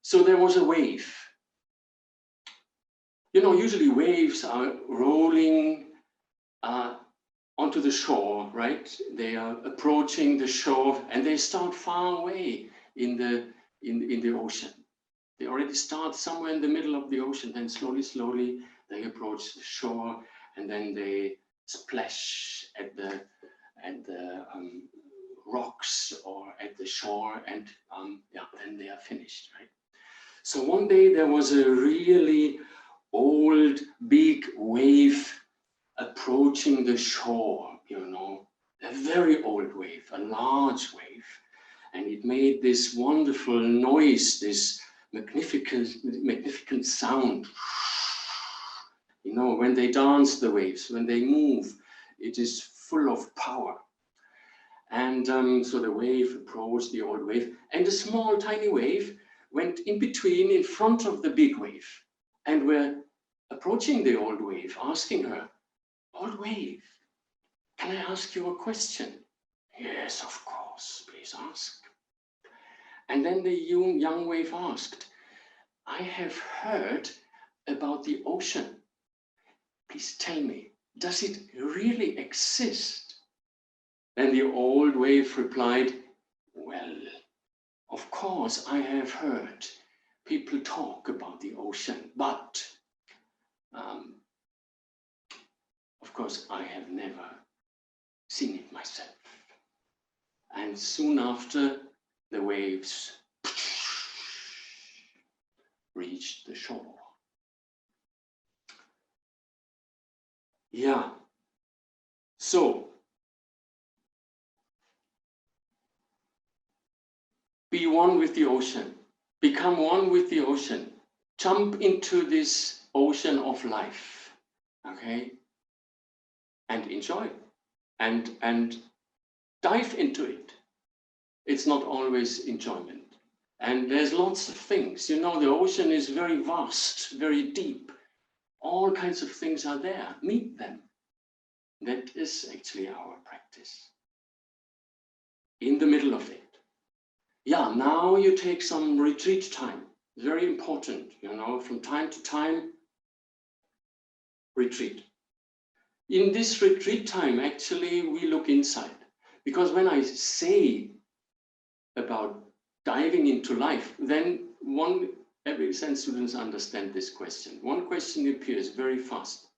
So there was a wave. You know, usually waves are rolling onto the shore, right? They are approaching the shore and they start far away in the ocean. They already start somewhere in the middle of the ocean, then slowly they approach the shore, and then they splash at the rocks or at the shore, and yeah, then they are finished, right? So one day there was a really old big wave approaching the shore, you know, a very old wave, a large wave, and it made this wonderful noise, this magnificent sound. You know, when they dance, the waves, when they move, it is full of power. And so the wave approached the old wave, and a small tiny wave went in between, in front of the big wave, and were approaching the old wave, asking her, "Old wave, can I ask you a question?" "Yes, of course, please ask." And then the young wave asked, "I have heard about the ocean. Please tell me, does it really exist?" And the old wave replied, "Well, of course I have heard people talk about the ocean, but of course I have never seen it myself." And soon after, the waves reached the shore. Yeah. So, be one with the ocean. Become one with the ocean. Jump into this ocean of life. Okay? And enjoy. And dive into it. It's not always enjoyment. And there's lots of things. You know, the ocean is very vast, very deep. All kinds of things are there. Meet them. That is actually our practice. In the middle of it. Yeah, now you take some retreat time. Very important, you know, from time to time, retreat. In this retreat time, actually, we look inside. Because when I say about diving into life, then every Zen students understand this question. One question appears very fast.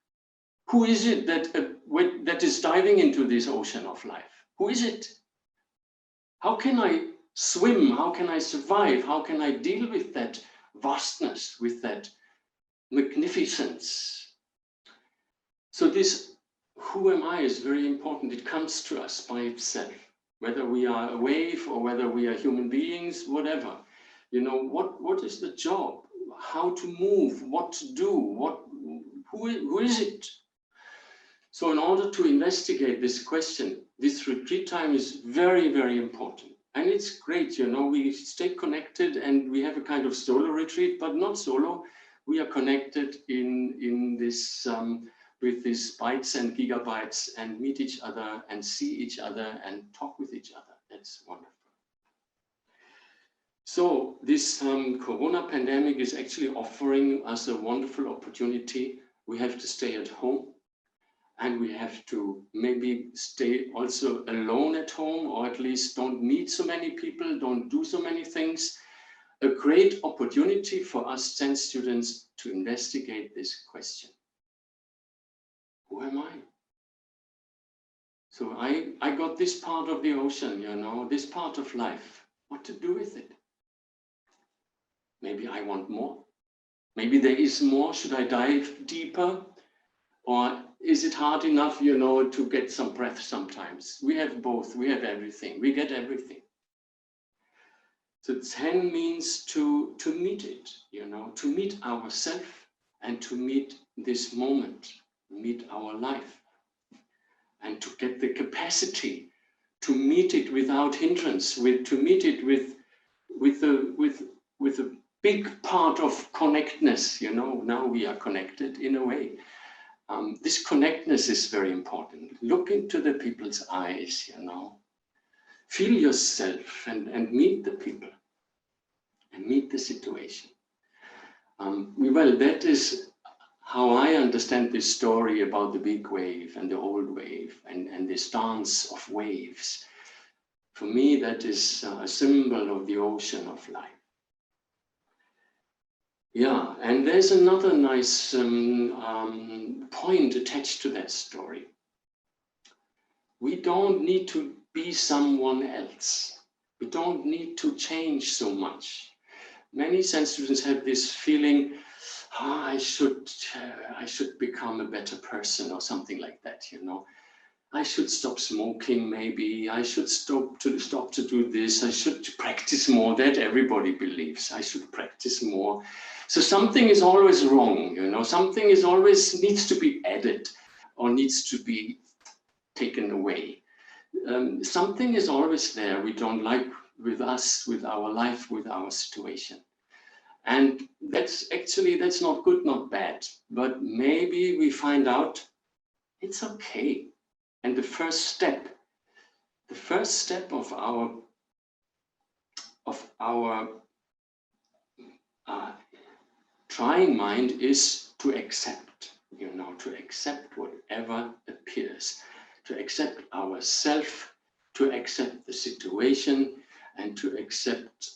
Who is it that is diving into this ocean of life? Who is it? How can I swim? How can I survive? How can I deal with that vastness, with that magnificence? So this who am I is very important. It comes to us by itself, whether we are a wave or whether we are human beings, whatever. You know, what is the job? How to move? What to do? Who is it? So in order to investigate this question, this retreat time is very, very important. And it's great, you know, we stay connected and we have a kind of solo retreat, but not solo. We are connected in this, with these bytes and gigabytes, and meet each other and see each other and talk with each other. That's wonderful. So this Corona pandemic is actually offering us a wonderful opportunity. We have to stay at home. And we have to maybe stay also alone at home, or at least don't meet so many people, don't do so many things. A great opportunity for us Zen students to investigate this question. Who am I? So I got this part of the ocean, you know, this part of life. What to do with it? Maybe I want more. Maybe there is more. Should I dive deeper? Or is it hard enough, you know, to get some breath sometimes? We have both, we have everything, we get everything. So Zen means to meet it, you know, to meet ourselves and to meet this moment, meet our life. And to get the capacity to meet it without hindrance, to meet it with a big part of connectness, you know, now we are connected in a way. This connectness is very important. Look into the people's eyes, you know. Feel yourself and meet the people. and meet the situation. Well, that is how I understand this story about the big wave and the old wave and this dance of waves. For me, that is a symbol of the ocean of life. Yeah, and there's another nice point attached to that story. We don't need to be someone else. We don't need to change so much. Many Zen students have this feeling, I should become a better person or something like that, you know. I should stop smoking, maybe. I should stop to do this. I should practice more. That everybody believes. I should practice more. So something is always wrong, you know. Something is always needs to be added or needs to be taken away. Something is always there we don't like with us, with our life, with our situation. And that's not good, not bad. But maybe we find out it's okay. And the first step of our trying mind is to accept, you know, to accept whatever appears, to accept ourself, to accept the situation, and to accept,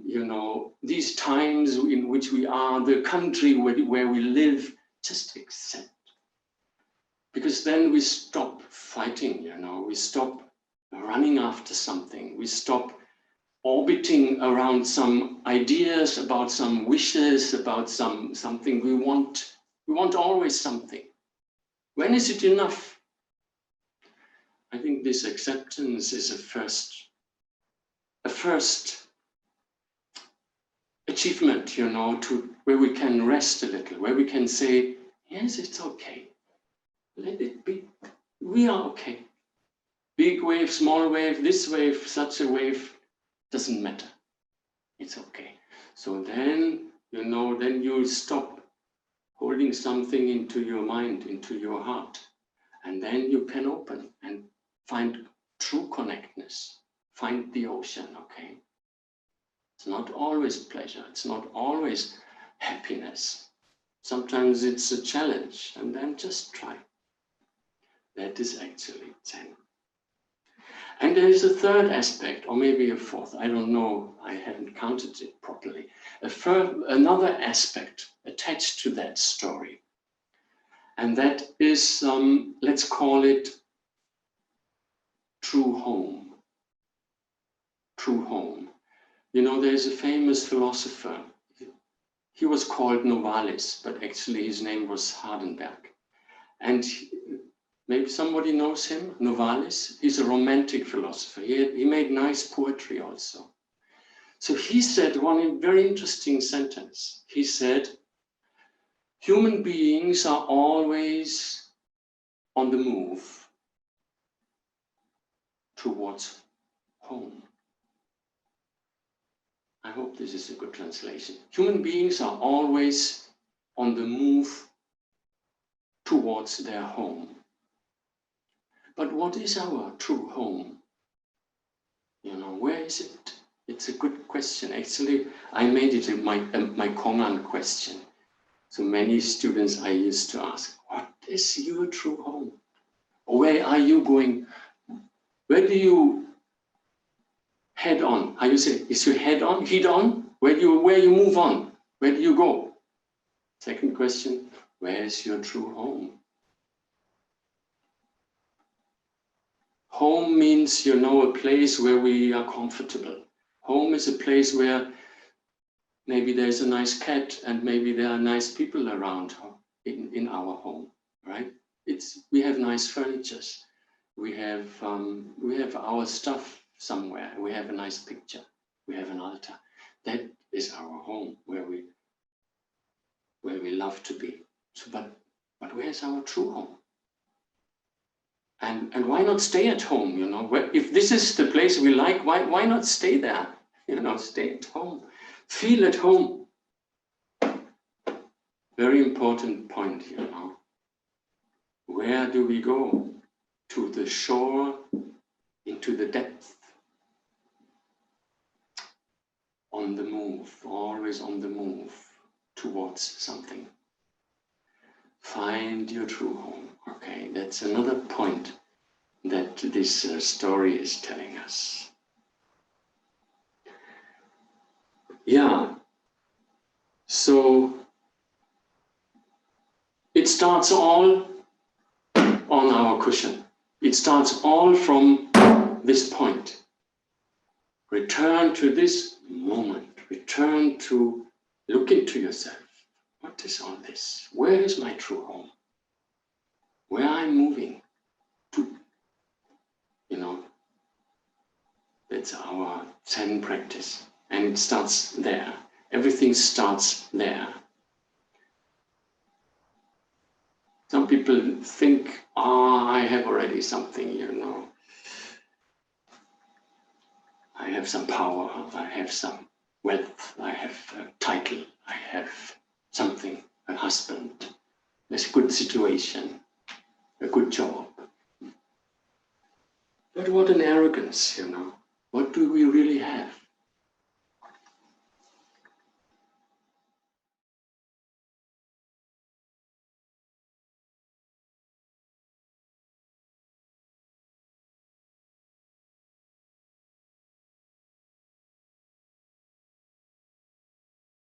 you know, these times in which we are, the country where we live. Just accept. Because then we stop fighting, you know, we stop running after something, we stop orbiting around some ideas, about some wishes, about something we want. We want always something. When is it enough? I think this acceptance is a first achievement, you know, to where we can rest a little, where we can say, yes, it's okay. Let it be. We are okay. Big wave, small wave, this wave, such a wave, doesn't matter. It's okay. So then, you know, then you stop holding something into your mind, into your heart. And then you can open and find true connectness. Find the ocean, okay? It's not always pleasure. It's not always happiness. Sometimes it's a challenge, and then just try. That is actually Zen. And there is a third aspect, or maybe a fourth, I don't know, I haven't counted it properly. Another aspect attached to that story. And that is, let's call it true home. True home. You know, there's a famous philosopher. He was called Novalis, but actually his name was Hardenberg. And maybe somebody knows him, Novalis. He's a romantic philosopher. He made nice poetry also. So he said one very interesting sentence. He said, human beings are always on the move towards home. I hope this is a good translation. Human beings are always on the move towards their home. But what is our true home? You know, where is it? It's a good question. Actually, I made it my common question. So many students I used to ask, what is your true home? Or where are you going? Where do you head on? How you say, is your head on, head on? Where you move on? Where do you go? Second question, where is your true home? Home means, you know, a place where we are comfortable. Home is a place where maybe there's a nice cat and maybe there are nice people around in our home, right? We have nice furnitures. We have our stuff somewhere. We have a nice picture. We have an altar. That is our home where we love to be. So, but where's our true home? And why not stay at home, you know? If this is the place we like, why not stay there? You know, stay at home. Feel at home. Very important point, you know. Where do we go? To the shore, into the depth? on the move, always on the move towards something. Find your true home. Okay, that's another point that this story is telling us. Yeah, so it starts all on our cushion. It starts all from this point. Return to this moment. Return to look into yourself. What is all this? Where is my true home? Where I'm moving to? You know, that's our Zen practice. And it starts there. Everything starts there. Some people think, I have already something, you know. I have some power, I have some wealth, I have a title, I have something, a husband, a good situation, a good job. But what an arrogance, you know. What do we really have?